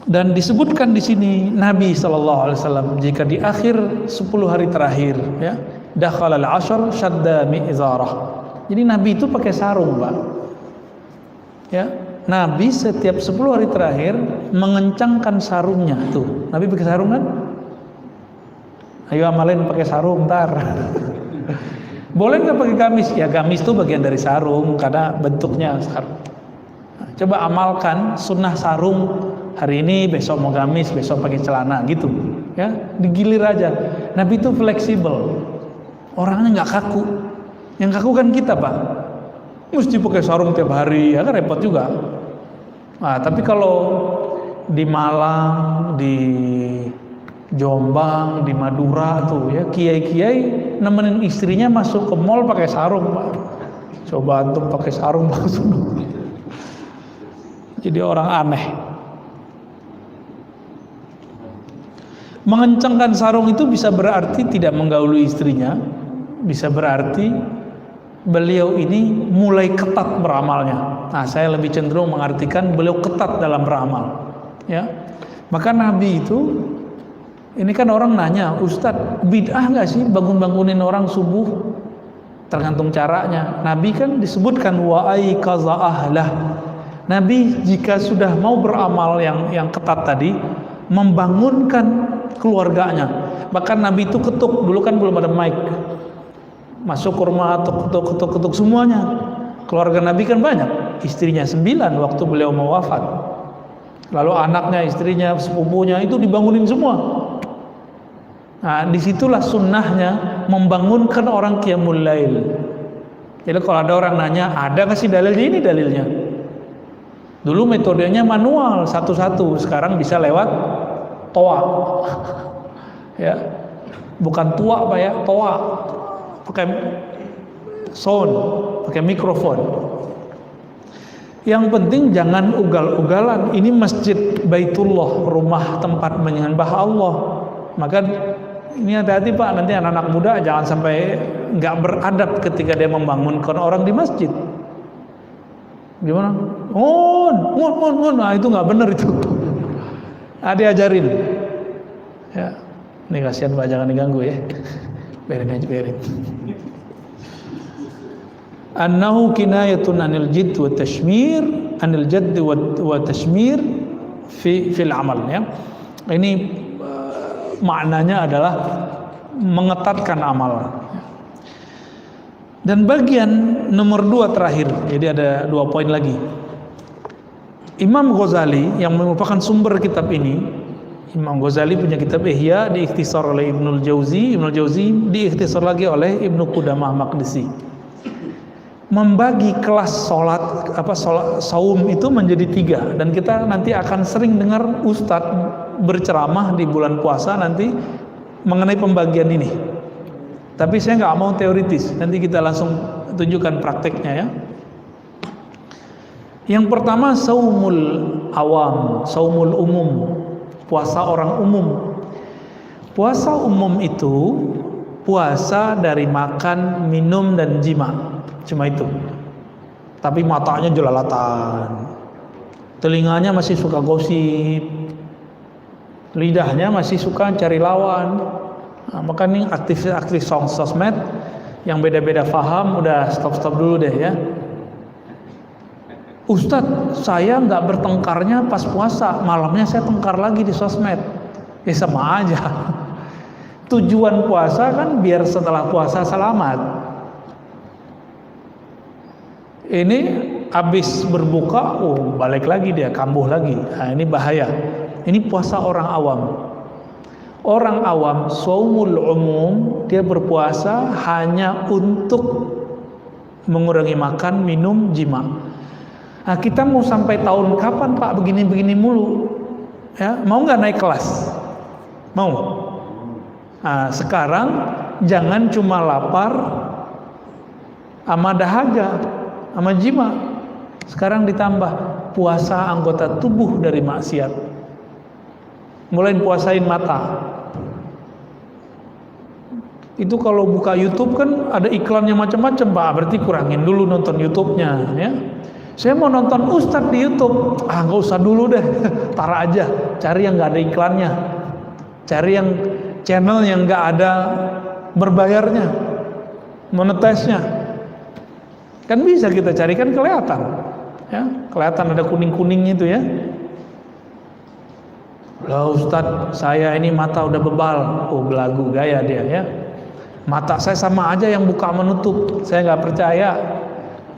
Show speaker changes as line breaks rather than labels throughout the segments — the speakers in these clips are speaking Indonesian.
Dan disebutkan di sini Nabi SAW jika di akhir 10 hari terakhir, ya, dakhalal ashar syadda mi'zarah. Jadi Nabi itu pakai sarung, Pak. Ya, Nabi setiap 10 hari terakhir mengencangkan sarungnya. Tuh, Nabi pakai sarung kan? Ayo amalin pakai sarung ntar. Boleh nggak pakai gamis? Ya gamis itu bagian dari sarung karena bentuknya sarung. Nah, coba amalkan sunnah sarung. Hari ini, besok mau gamis, besok pakai celana gitu, ya, digilir aja. Nabi itu fleksibel, orangnya nggak kaku. Yang kaku kan kita, Pak, mesti pakai sarung tiap hari, ya kan repot juga. Nah, tapi kalau di Malang, di Jombang, di Madura tuh, ya, kiai-kiai nemenin istrinya masuk ke mall pakai sarung, Pak. Coba antum pakai sarung langsung. Jadi orang aneh. Mengencangkan sarung itu bisa berarti tidak menggauli istrinya, bisa berarti beliau ini mulai ketat beramalnya. Nah, saya lebih cenderung mengartikan beliau ketat dalam beramal, ya. Maka Nabi itu, ini kan orang nanya, Ustadz, bid'ah nggak sih bangun-bangunin orang subuh? Tergantung caranya. Nabi kan disebutkan wa ayqaza ahlah. Nabi jika sudah mau beramal yang ketat tadi, membangunkan keluarganya. Bahkan Nabi itu ketuk, dulu kan belum ada mic, masuk ke rumah ketuk semuanya. Keluarga Nabi kan banyak, istrinya 9 waktu beliau mau wafat, lalu anaknya, istrinya, sepupunya itu dibangunin semua. Nah, disitulah sunnahnya membangunkan orang qiyamul lail. Jadi kalau ada orang nanya, ada nggak sih dalilnya? Ini dalilnya. Dulu metodenya manual satu-satu, sekarang bisa lewat toa, ya, bukan tua, Pak, ya, toa, pakai sound, pakai mikrofon. Yang penting jangan ugal-ugalan. Ini masjid Baitullah, rumah tempat menyembah Allah. Maka ini hati-hati, Pak, nanti anak-anak muda jangan sampai nggak beradab ketika dia membangunkan orang di masjid. Gimana? Nah, itu nggak benar itu. Diajarin, ya. Ini kasihan, Pak, jangan diganggu, ya. Biarin aja, biarin. Annahu kinayatun anil jidd wa tashmir, anil jadd wa tashmir fil amal, ya. Ini maknanya adalah mengetatkan amal. Dan bagian nomor 2 terakhir, jadi ada 2 poin lagi. Imam Ghazali yang merupakan sumber kitab ini, Imam Ghazali punya kitab Ihya, diikhtisar oleh Ibnul Jauzi, Ibnul Jauzi diikhtisar lagi oleh Ibnu Qudamah Maqdisi. Membagi kelas salat saum itu menjadi 3, dan kita nanti akan sering dengar ustadz berceramah di bulan puasa nanti mengenai pembagian ini. Tapi saya nggak mau teoritis, nanti kita langsung tunjukkan prakteknya, ya. Yang pertama saumul awam, saumul umum, puasa orang umum. Puasa umum itu puasa dari makan, minum, dan jima, cuma itu. Tapi matanya jelalatan, telinganya masih suka gosip, lidahnya masih suka cari lawan. Nah, maka ini aktif sosmed yang beda-beda paham, udah stop dulu deh, ya. Ustadz, saya nggak bertengkarnya pas puasa, malamnya saya tengkar lagi di sosmed. Ya sama aja. Tujuan puasa kan biar setelah puasa selamat. Ini habis berbuka, balik lagi dia, kambuh lagi. Nah, ini bahaya. Ini puasa orang awam. Orang awam, shaumul umum, dia berpuasa hanya untuk mengurangi makan, minum, jima. Nah, kita mau sampai tahun kapan, Pak, begini-begini mulu? Ya, mau nggak naik kelas? Mau? Nah, sekarang jangan cuma lapar sama dahaga, sama jima. Sekarang ditambah puasa anggota tubuh dari maksiat. Mulai puasain mata. Itu kalau buka YouTube kan ada iklannya macam-macam, Pak. Berarti kurangin dulu nonton YouTube-nya, ya. Saya mau nonton Ustadz di YouTube, nggak usah dulu deh, tar aja, cari yang nggak ada iklannya, cari yang channel yang nggak ada berbayarnya, monetize-nya, kan bisa kita cari, kan kelihatan, ya, kelihatan ada kuning-kuningnya itu ya. Lah Ustadz, saya ini mata udah bebal, belagu gaya dia ya. Mata saya sama aja yang buka menutup, saya nggak percaya.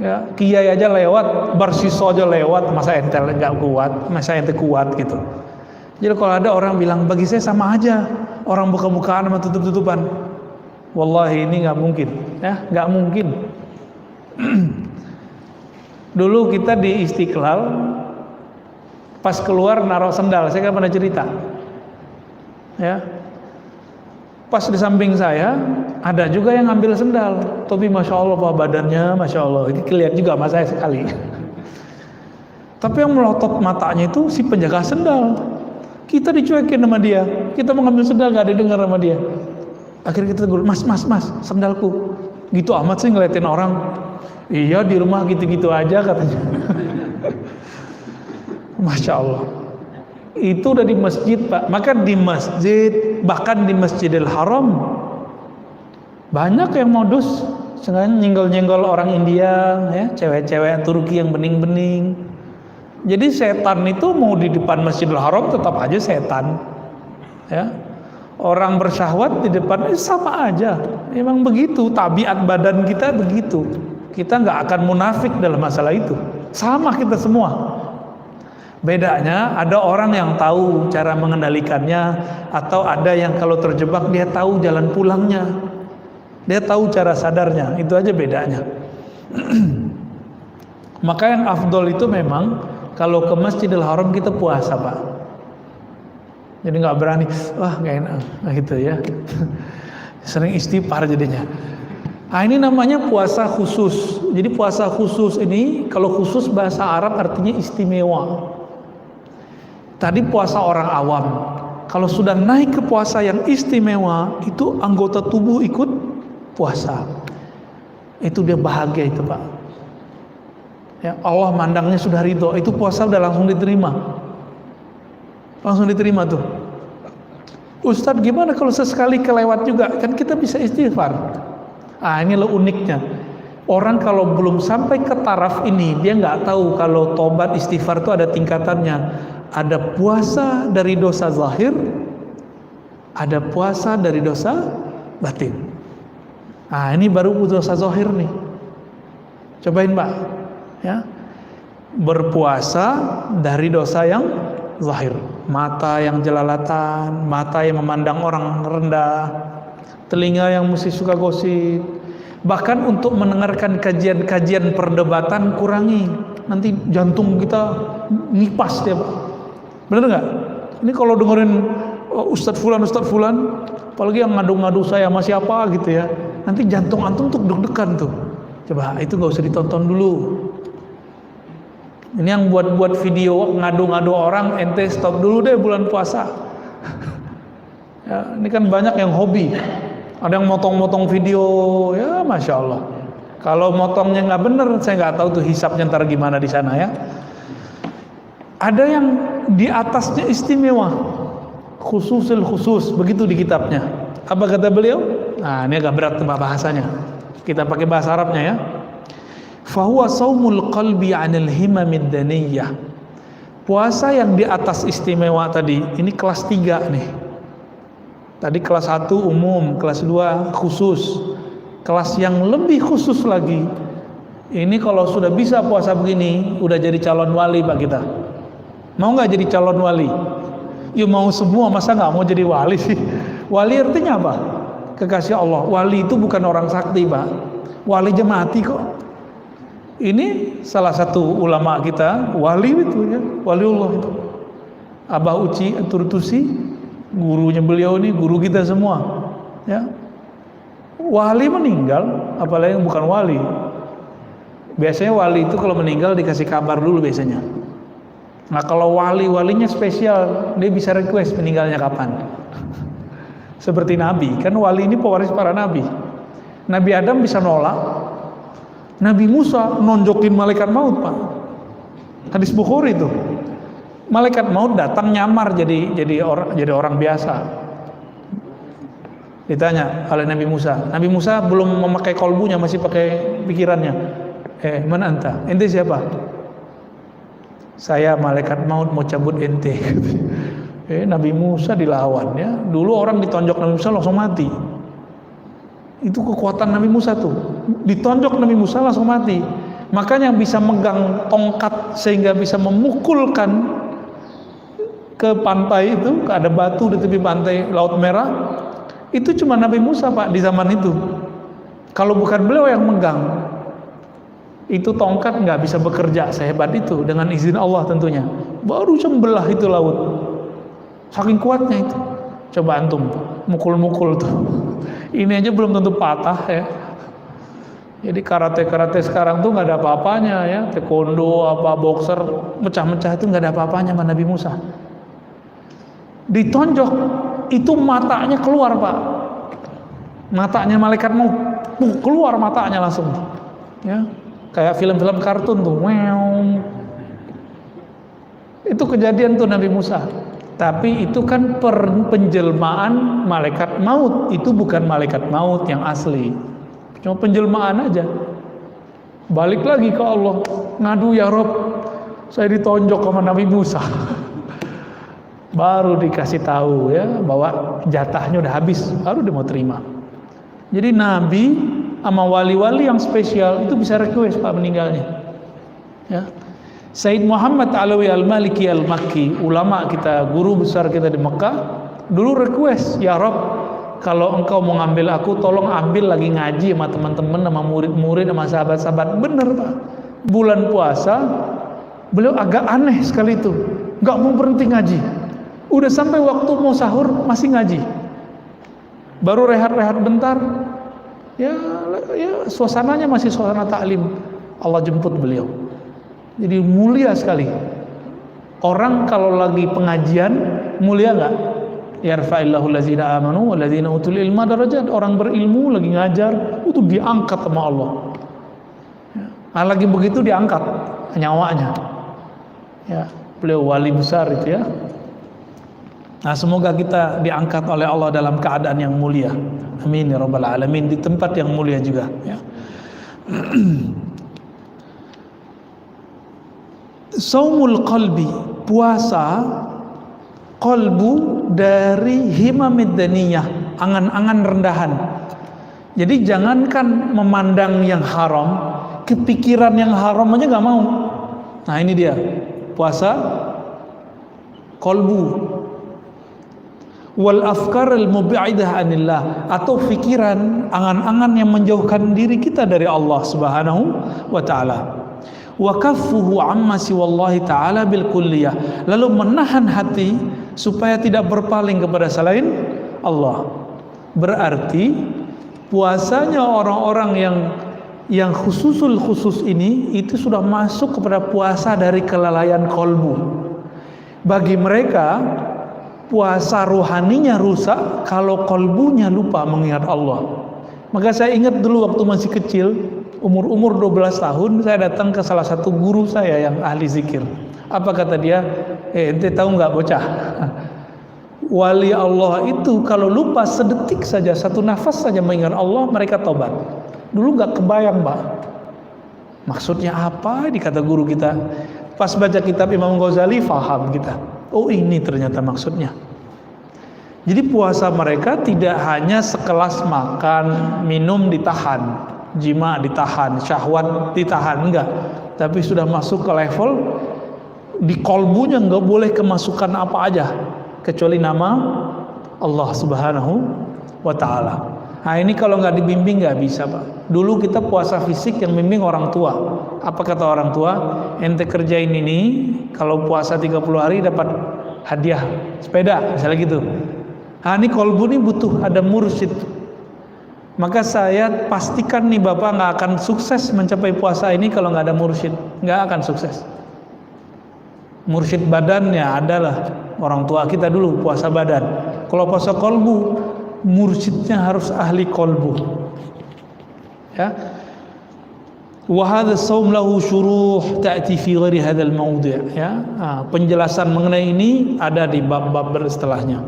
Ya, kiai aja lewat, barsiso aja lewat, masa ente nggak kuat, masa ente kuat gitu. Jadi kalau ada orang bilang bagi saya sama aja, orang buka-bukaan sama tutup-tutupan, wallahi ini nggak mungkin, ya nggak mungkin. Dulu kita di Istiqlal, pas keluar naruh sendal, saya kan pernah cerita, ya. Pas di samping saya ada juga yang ngambil sendal, tapi masya Allah pak badannya, masya Allah, ini kelihatan juga sama saya sekali. Tapi yang melotot matanya itu si penjaga sendal. Kita dicuekin sama dia, kita mau ngambil sendal nggak ada dengar sama dia. Akhirnya kita tegur, mas, sendalku. Gitu amat sih ngeliatin orang. Iya di rumah gitu-gitu aja katanya. Masya Allah. Itu udah di masjid pak. Maka di masjid, bahkan di Masjidil Haram, banyak yang modus sengaja nyenggol-nyenggol orang India, ya, cewek-cewek Turki yang bening-bening. Jadi setan itu mau di depan Masjidil Haram tetap aja setan, ya. Orang bersyahwat di depan sama aja. Memang begitu, tabiat badan kita begitu. Kita nggak akan munafik dalam masalah itu. Sama kita semua. Bedanya ada orang yang tahu cara mengendalikannya, atau ada yang kalau terjebak dia tahu jalan pulangnya, dia tahu cara sadarnya. Itu aja bedanya. Maka yang afdol itu memang kalau ke Masjidil Haram kita puasa pak. Jadi nggak berani, wah nggak enak, gitu ya. Sering istighfar jadinya. Ini namanya puasa khusus. Jadi puasa khusus ini, kalau khusus bahasa Arab artinya istimewa. Tadi puasa orang awam. Kalau sudah naik ke puasa yang istimewa, itu anggota tubuh ikut puasa. Itu dia bahagia itu pak. Ya, Allah mandangnya sudah ridho. Itu puasa udah langsung diterima. Langsung diterima tuh. Ustadz gimana kalau sesekali kelewat juga? Kan kita bisa istighfar. Ini loh uniknya. Orang kalau belum sampai ke taraf ini, dia nggak tahu kalau tobat istighfar itu ada tingkatannya. Ada puasa dari dosa zahir, ada puasa dari dosa batin. Ini baru dosa zahir nih. Cobain pak, ya, berpuasa dari dosa yang zahir. Mata yang jelalatan, mata yang memandang orang rendah, telinga yang mesti suka gosip. Bahkan untuk mendengarkan kajian-kajian perdebatan kurangi. Nanti jantung kita nipas dia pak. Bener nggak? Ini kalau dengerin Ustadz Fulan, apalagi yang ngadu-ngadu saya sama siapa gitu ya, nanti jantung antum tuh deg-degan tuh. Coba itu nggak usah ditonton dulu. Ini yang buat video ngadu-ngadu orang, ente stop dulu deh bulan puasa. Ya, ini kan banyak yang hobi. Ada yang motong-motong video, ya masya Allah. Kalau motongnya nggak bener, saya nggak tahu tuh hisapnya ntar gimana di sana ya. Ada yang di atasnya istimewa, khususul khusus, begitu di kitabnya. Apa kata beliau? Ini agak berat bahasanya. Kita pakai bahasa Arabnya ya. Fahuwa saumul qalbi 'anil himamid daniyah. Puasa yang di atas istimewa tadi, ini kelas 3 nih. Tadi kelas 1 umum, kelas 2 khusus. Kelas yang lebih khusus lagi. Ini kalau sudah bisa puasa begini, udah jadi calon wali pak kita. Mau nggak jadi calon wali? Ya mau semua, masa nggak mau jadi wali sih? Wali artinya apa? Kekasih Allah. Wali itu bukan orang sakti pak. Wali aja mati kok. Ini salah satu ulama kita, wali itu ya, waliullah itu. Abah Uci Turtusi, gurunya beliau ini, guru kita semua. Ya, wali meninggal, apalagi yang bukan wali. Biasanya wali itu kalau meninggal dikasih kabar dulu biasanya. Nah kalau walinya spesial, dia bisa request meninggalnya kapan. Seperti Nabi, kan wali ini pewaris para Nabi. Nabi Adam bisa nolak, Nabi Musa nonjokin malaikat maut pak. Hadis Bukhari itu. Malaikat maut datang nyamar jadi orang biasa. Ditanya oleh Nabi Musa. Nabi Musa belum memakai kolbunya, masih pakai pikirannya. Mana anta? Ente siapa? Saya malaikat maut mau cabut ente. Nabi Musa dilawan ya. Dulu orang ditonjok Nabi Musa langsung mati. Itu kekuatan Nabi Musa tuh. Ditonjok Nabi Musa langsung mati. Makanya bisa megang tongkat sehingga bisa memukulkan ke pantai itu, ada batu di tepi pantai Laut Merah. Itu cuma Nabi Musa Pak di zaman itu. Kalau bukan beliau yang megang, itu tongkat nggak bisa bekerja sehebat itu dengan izin Allah tentunya. Baru sembelah itu laut. Saking kuatnya itu. Coba antum mukul-mukul tuh. Ini aja belum tentu patah ya. Jadi karate sekarang tuh nggak ada apa-apanya ya. Taekwondo apa boxer mecah-mecah itu nggak ada apa-apanya sama Nabi Musa. Ditonjok itu matanya keluar Pak. Matanya malaikat mau keluar matanya langsung. Ya. Kayak film-film kartun tuh. Itu kejadian tuh Nabi Musa. Tapi itu kan penjelmaan malaikat maut. Itu bukan malaikat maut yang asli. Cuma penjelmaan aja. Balik lagi ke Allah. Ngadu ya Rob, saya ditonjok sama Nabi Musa. Baru dikasih tahu ya bahwa jatahnya udah habis. Baru dia mau terima. Jadi Nabi sama wali-wali yang spesial itu bisa request Pak meninggalnya. Ya. Said Muhammad Alawi Al-Maliki Al-Makki, ulama kita, guru besar kita di Mekah, dulu request, ya Rob, kalau engkau mau ngambil aku, tolong ambil lagi ngaji sama teman-teman, sama murid-murid, sama sahabat-sahabat. Bener Pak, bulan puasa, beliau agak aneh sekali itu, nggak mau berhenti ngaji. Udah sampai waktu mau sahur, masih ngaji. Baru rehat-rehat bentar, ya suasananya masih suasana taklim. Allah jemput beliau. Jadi mulia sekali. Orang kalau lagi pengajian mulia nggak? Yarfa'illahu allazina amanu wallazina utul ilma darajat. Orang berilmu lagi ngajar itu diangkat sama Allah. Nah, lagi begitu diangkat nyawanya. Ya, beliau wali besar itu ya. Nah, semoga kita diangkat oleh Allah dalam keadaan yang mulia. Amin ya rabbal alamin, di tempat yang mulia juga ya. Saumul qalbi, puasa qalbu dari himamid daniyah, angan-angan rendahan. Jadi jangankan memandang yang haram, kepikiran yang haram aja nggak mau. Nah ini dia puasa qalbu. Wal afkar al mubi'idah anillah, atau pikiran, angan-angan yang menjauhkan diri kita dari Allah Subhanahu wa taala. Wa kaffuhu amma siwallahi ta'ala bil kulliyah, lalu menahan hati supaya tidak berpaling kepada selain Allah. Berarti puasanya orang-orang yang khusus ini itu sudah masuk kepada puasa dari kelalaian kolbu. Bagi mereka puasa rohaninya rusak kalau kolbunya lupa mengingat Allah. Maka saya ingat dulu waktu masih kecil, umur 12 tahun, saya datang ke salah satu guru saya yang ahli zikir. Apa kata dia? Ente tahu nggak bocah? Wali Allah itu kalau lupa sedetik saja, satu nafas saja mengingat Allah, mereka tobat. Dulu nggak kebayang Pak. Maksudnya apa? Dikata guru kita. Pas baca kitab Imam Ghazali, faham kita. Oh ini ternyata maksudnya. Jadi puasa mereka tidak hanya sekelas makan, minum ditahan, jima ditahan, syahwat ditahan, enggak. Tapi sudah masuk ke level di kolbunya enggak boleh kemasukan apa aja kecuali nama Allah Subhanahu wa taala. Nah ini kalau nggak dibimbing nggak bisa Pak. Dulu kita puasa fisik yang bimbing orang tua. Apa kata orang tua? Ente kerjain ini, kalau puasa 30 hari dapat hadiah sepeda, misalnya gitu. Nah ini kolbu ini butuh ada mursyid. Maka saya pastikan nih Bapak nggak akan sukses mencapai puasa ini kalau nggak ada mursyid. Nggak akan sukses. Mursyid badannya adalah orang tua kita dulu puasa badan. Kalau puasa kolbu, mursyidnya harus ahli kolbu. Ya. Wa hadha shaum lahu syuruh ta'ti fi ghairi hadzal mawdi', ya. Penjelasan mengenai ini ada di bab-bab setelahnya.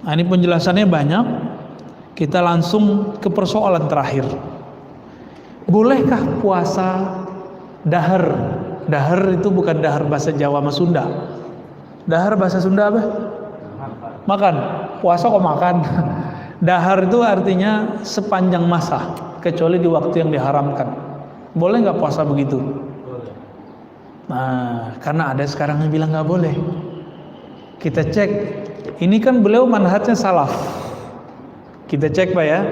Nah, ini penjelasannya banyak. Kita langsung ke persoalan terakhir. Bolehkah puasa dahar? Dahar itu bukan dahar bahasa Jawa sama Sunda. Dahar bahasa Sunda apa? Makan. Puasa kok makan. Dahar itu artinya sepanjang masa, kecuali di waktu yang diharamkan. Boleh nggak puasa begitu? Nah, karena ada sekarang yang bilang nggak boleh. Kita cek. Ini kan beliau manhajnya salaf. Kita cek Pak ya,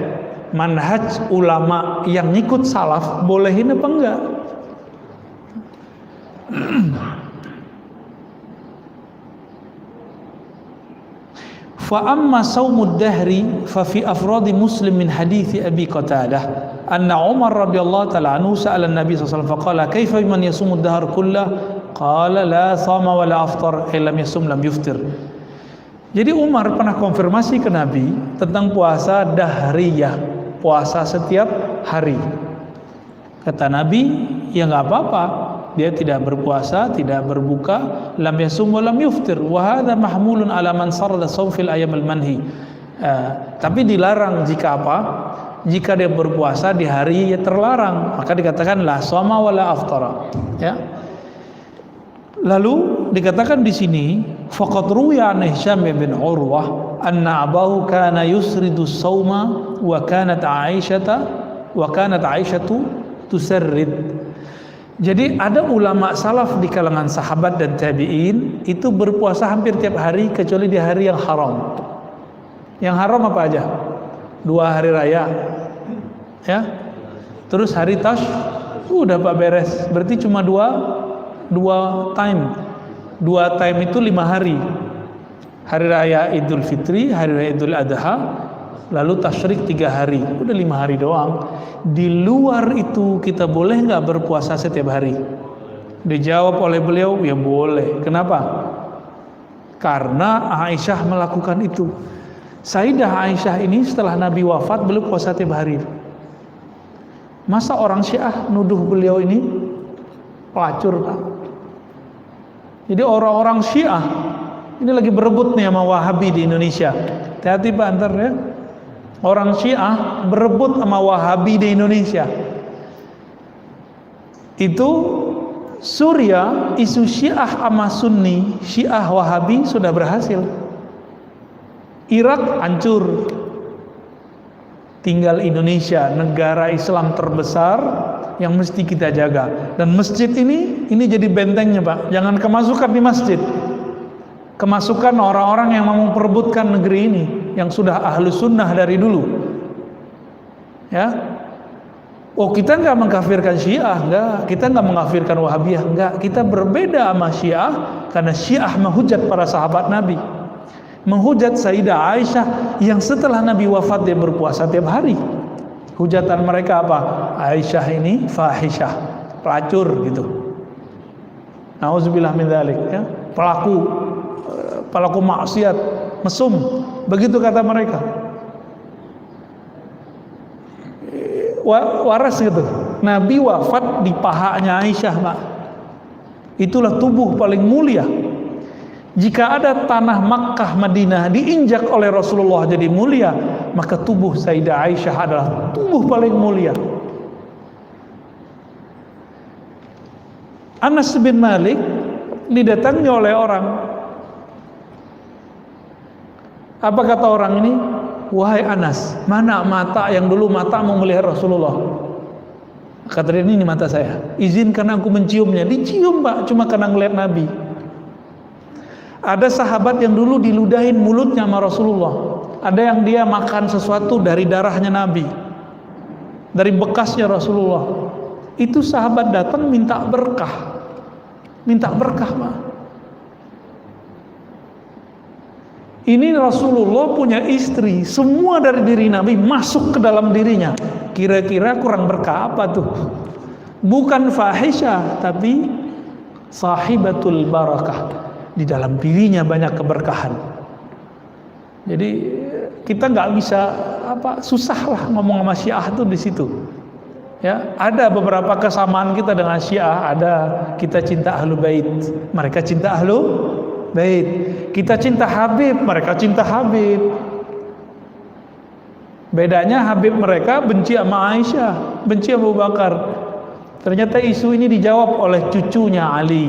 manhaj ulama yang ngikut salaf bolehin apa enggak? Fa amma saumud dahri fa fi afradi Muslim min hadits Abi Qatadah anna Umar radhiyallahu ta'ala anhu sa'ala an-nabi sallallahu alaihi wasallam faqala kaifa man yasumud dahr kullah qala la sama wa la aftar illa yasum lam yuftir. Jadi Umar pernah konfirmasi ke Nabi tentang puasa dahriyah, puasa setiap hari. Kata Nabi, ya nggak apa-apa, dia tidak berpuasa, tidak berbuka, lam yasum wa lam yuftir. Wa hadza mahmulun ala man sarada shaum fil ayyamil manhi. Tapi dilarang jika apa? Jika dia berpuasa di hari yang terlarang, maka dikatakan la shoma wa la aftara. Ya. Lalu dikatakan di sini faqad ruwiya an Hisham bin Urwah anna abahu kana yusridu shauma wa kanat Aisyatu tusarrid. Jadi ada ulama salaf di kalangan sahabat dan tabi'in itu berpuasa hampir tiap hari kecuali di hari yang haram. Yang haram apa aja? 2 hari raya. Ya. Terus hari tash udah Pak beres. Berarti cuma dua time. 2 time itu 5 hari. Hari raya Idul Fitri, hari raya Idul Adha, lalu tasyrik 3 hari. Udah 5 hari doang. Di luar itu kita boleh nggak berpuasa setiap hari? Dijawab oleh beliau, ya boleh. Kenapa? Karena Aisyah melakukan itu. Sayyidah Aisyah ini setelah Nabi wafat beliau puasa tiap hari. Masa orang Syiah nuduh beliau ini pelacur, Pak? Jadi orang-orang Syiah ini lagi berebut nih sama Wahabi di Indonesia. Hati-hati Pak antar ya. Orang Syiah berebut sama Wahabi di Indonesia. Itu Suriah, isu Syiah sama Sunni, Syiah Wahabi sudah berhasil. Irak hancur. Tinggal Indonesia, negara Islam terbesar yang mesti kita jaga. Dan masjid ini jadi bentengnya Pak. Jangan kemasukan di masjid. Kemasukan orang-orang yang mau memperebutkan negeri ini, yang sudah ahlu sunnah dari dulu. Ya. Oh, kita nggak mengkafirkan Syiah, enggak. Kita nggak mengkafirkan Wahabiyah, enggak. Kita berbeda sama Syiah karena Syiah menghujat para sahabat Nabi. Menghujat Sayyidah Aisyah yang setelah Nabi wafat dia berpuasa tiap hari. Hujatan mereka apa? Aisyah ini fahisyah, pelacur gitu. Nauzubillah min dzalik, ya. Pelaku maksiat, mesum. Begitu kata mereka. Waras gitu. Nabi wafat di pahanya Aisyah, Pak. Itulah tubuh paling mulia. Jika ada tanah Makkah Madinah diinjak oleh Rasulullah jadi mulia, maka tubuh Sayyidah Aisyah adalah tubuh paling mulia. Anas bin Malik didatangi oleh orang. Apa kata orang ini? Wahai Anas, mana mata yang dulu mata mau melihat Rasulullah? Kata dia, ini mata saya. Izinkan aku menciumnya. Dicium Pak, cuma karena ngelihat Nabi. Ada sahabat yang dulu diludahin mulutnya sama Rasulullah. Ada yang dia makan sesuatu dari darahnya Nabi, dari bekasnya Rasulullah. Itu sahabat datang minta berkah. Minta berkah Pak. Ini Rasulullah punya istri, semua dari diri Nabi masuk ke dalam dirinya. Kira-kira kurang berkah apa tuh? Bukan fahisyah, tapi sahibatul barakah. Di dalam dirinya banyak keberkahan. Jadi kita nggak bisa susah lah ngomong sama Syiah tuh di situ. Ya, ada beberapa kesamaan kita dengan Syiah, ada kita cinta Ahlul Bait, mereka cinta Ahlul Bait. Kita cinta Habib, mereka cinta Habib. Bedanya Habib mereka benci sama Aisyah, benci Abu Bakar. Ternyata isu ini dijawab oleh cucunya Ali,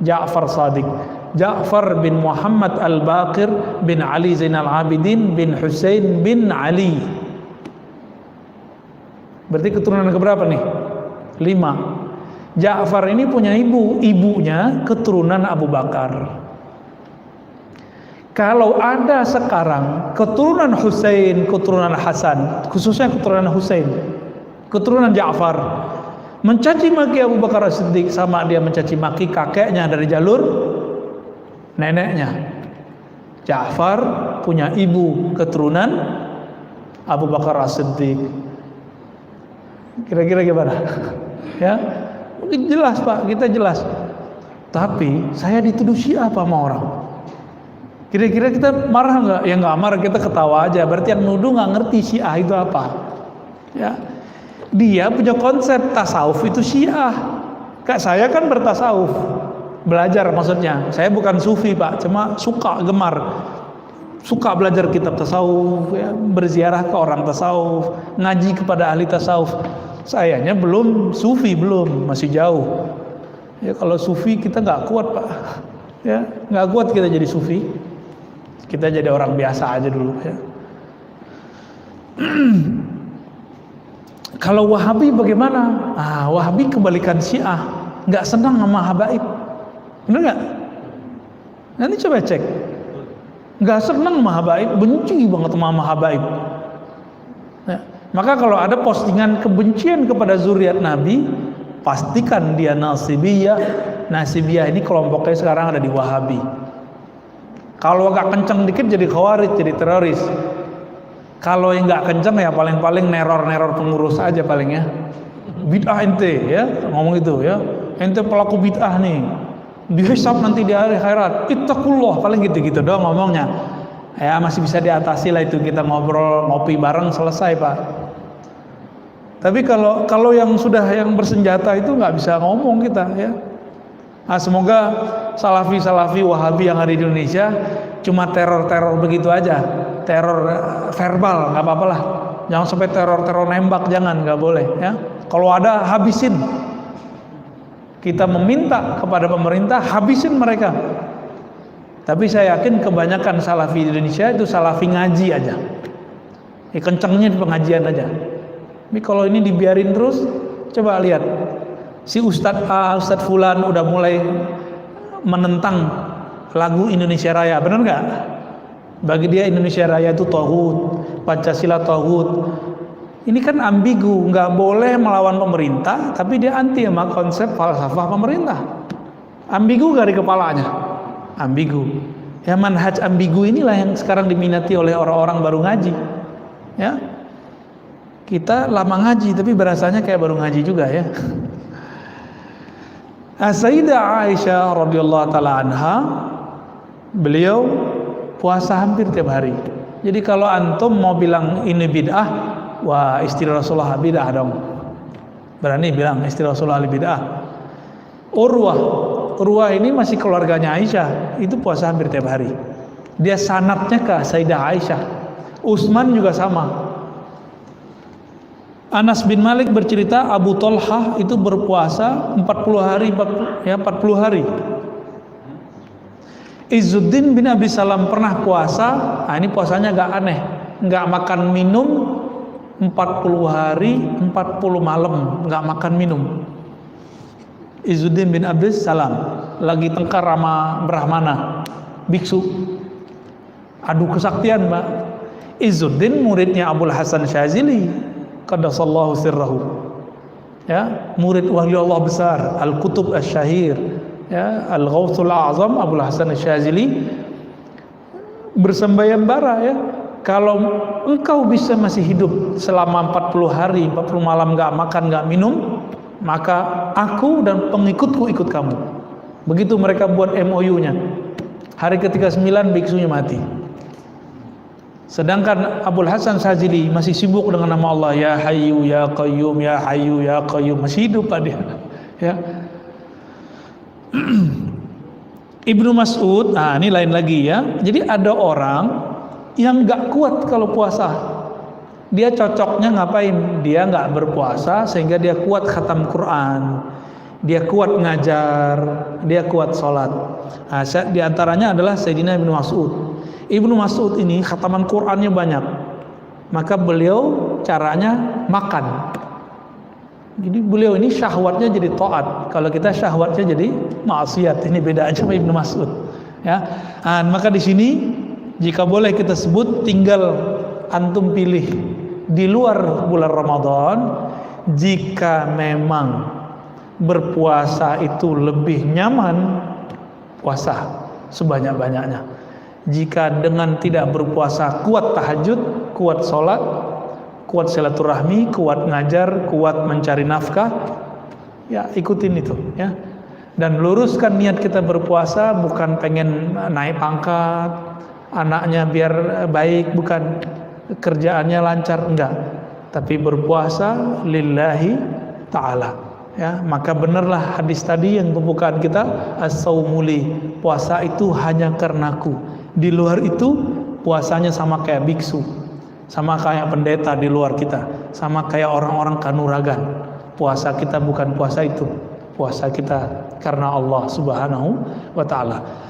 Ja'far Shadiq. Ja'far bin Muhammad Al-Baqir bin Ali Zainal Abidin bin Husain bin Ali. Berarti keturunan keberapa nih? 5. Ja'far ini punya ibunya keturunan Abu Bakar. Kalau ada sekarang keturunan Husain, keturunan Hasan, khususnya keturunan Husain, keturunan Ja'far, mencaci maki Abu Bakar As-Siddiq sama dia mencaci maki kakeknya dari jalur neneknya. Ja'far punya ibu keturunan Abu Bakar As-Siddiq. Kira-kira gimana? Ya, mungkin jelas Pak, kita jelas. Tapi saya dituduh Syiah apa sama orang? Kira-kira kita marah nggak? Ya nggak marah, kita ketawa aja. Berarti yang nuduh nggak ngerti Syiah itu apa. Ya, dia punya konsep tasawuf itu Syiah. Kak saya kan bertasawuf, belajar maksudnya. Saya bukan sufi Pak, cuma suka suka belajar kitab tasawuf, ya, berziarah ke orang tasawuf, ngaji kepada ahli tasawuf. Sayanya belum sufi, belum, masih jauh. Ya kalau sufi kita nggak kuat Pak, ya nggak kuat kita jadi sufi. Kita jadi orang biasa aja dulu ya. Kalau Wahabi bagaimana? Wahabi kebalikan Syiah, nggak senang sama habaib, bener nggak? Nanti coba cek. Nggak senang sama habaib, benci banget sama habaib. Ya. Maka kalau ada postingan kebencian kepada zuriat Nabi, pastikan dia Nasibiyah. Nasibiyah ini kelompoknya sekarang ada di Wahabi. Kalau agak kenceng dikit jadi Khawarij, jadi teroris. Kalau yang nggak kenceng ya paling-paling neror pengurus aja paling ya. Bid'ah ente ya, ngomong itu ya. Ente pelaku bid'ah nih. Dihisab nanti di hari akhirat. Ittaqullah, paling gitu-gitu doang ngomongnya. Ya masih bisa diatasi lah itu, kita ngobrol, ngopi bareng selesai Pak. Tapi kalau yang sudah yang bersenjata itu nggak bisa ngomong kita ya. Semoga salafi Wahabi yang ada di Indonesia cuma teror begitu aja, teror verbal nggak apa-apa lah. Jangan sampai teror nembak, jangan, nggak boleh ya. Kalau ada habisin. Kita meminta kepada pemerintah habisin mereka. Tapi saya yakin kebanyakan salafi di Indonesia itu salafi ngaji aja. Kencengnya di pengajian aja. Tapi kalau ini dibiarin terus, coba lihat. Si Ustadz A, Ustadz Fulan udah mulai menentang lagu Indonesia Raya, benar nggak? Bagi dia Indonesia Raya itu tauhid, Pancasila tauhid. Ini kan ambigu, nggak boleh melawan pemerintah, tapi dia anti sama konsep falsafah pemerintah. Ambigu dari kepalanya, ambigu. Ya manhaj ambigu inilah yang sekarang diminati oleh orang-orang baru ngaji. Ya, kita lama ngaji, tapi berasanya kayak baru ngaji juga ya. Sayyidah Aisyah radhiyallahu taala anha, beliau puasa hampir tiap hari. Jadi kalau antum mau bilang ini bid'ah, wah istri Rasulullah bid'ah dong. Berani bilang istri Rasulullah bid'ah. Urwah ini masih keluarganya Aisyah, itu puasa hampir tiap hari. Dia sanadnya ke Sayyidah Aisyah. Utsman juga sama. Anas bin Malik bercerita Abu Thalhah itu berpuasa 40 hari. Izzuddin bin Abi Salam pernah puasa, ini puasanya agak aneh, nggak makan minum 40 hari 40 malam, nggak makan minum. Izzuddin bin Abi Salam lagi tengkar sama Brahmana, biksu, adu kesaktian Mbak. Izzuddin muridnya Abul Hasan Syazili, qaddasallahu sirrahu, ya, murid wali Allah besar, Al-Kutub Asy-Syahir, ya, Al-Ghawthul A'zam Abul Hasan Asy-Syazili bersembayembara ya, kalau engkau bisa masih hidup selama 40 hari 40 malam nggak makan nggak minum, maka aku dan pengikutku ikut kamu. Begitu mereka buat MOU-nya. Hari ke-39 biksunya mati. Sedangkan Abul Hasan Syadzili masih sibuk dengan nama Allah, ya Hayyu ya Qayyum, ya Hayyu ya Qayyum, masih hidup Pak dia. Ya. Ibnu Mas'ud, nah ini lain lagi ya. Jadi ada orang yang nggak kuat kalau puasa. Dia cocoknya ngapain? Dia nggak berpuasa sehingga dia kuat khatam Quran, dia kuat ngajar, dia kuat sholat. Nah, di antaranya adalah Sayyidina Ibnu Mas'ud. Ibnu Mas'ud ini khataman Qurannya banyak, maka beliau caranya makan. Jadi beliau ini syahwatnya jadi taat, kalau kita syahwatnya jadi maksiat. Ini beda aja sama Ibnu Mas'ud. Ya, nah, maka di sini jika boleh kita sebut, tinggal antum pilih di luar bulan Ramadan. Jika memang berpuasa itu lebih nyaman, puasa sebanyak-banyaknya. Jika dengan tidak berpuasa kuat tahajud, kuat sholat, kuat silaturahmi, kuat ngajar, kuat mencari nafkah, ya ikutin itu ya. Dan luruskan niat kita berpuasa bukan pengen naik pangkat, anaknya biar baik, bukan, kerjaannya lancar, enggak, tapi berpuasa lillahi ta'ala. Ya, maka benarlah hadis tadi yang pembukaan kita, as-saumuli, puasa itu hanya karenaku. Di luar itu puasanya sama kayak biksu, sama kayak pendeta di luar kita, sama kayak orang-orang kanuragan. Puasa kita bukan puasa itu, puasa kita karena Allah Subhanahu wa ta'ala.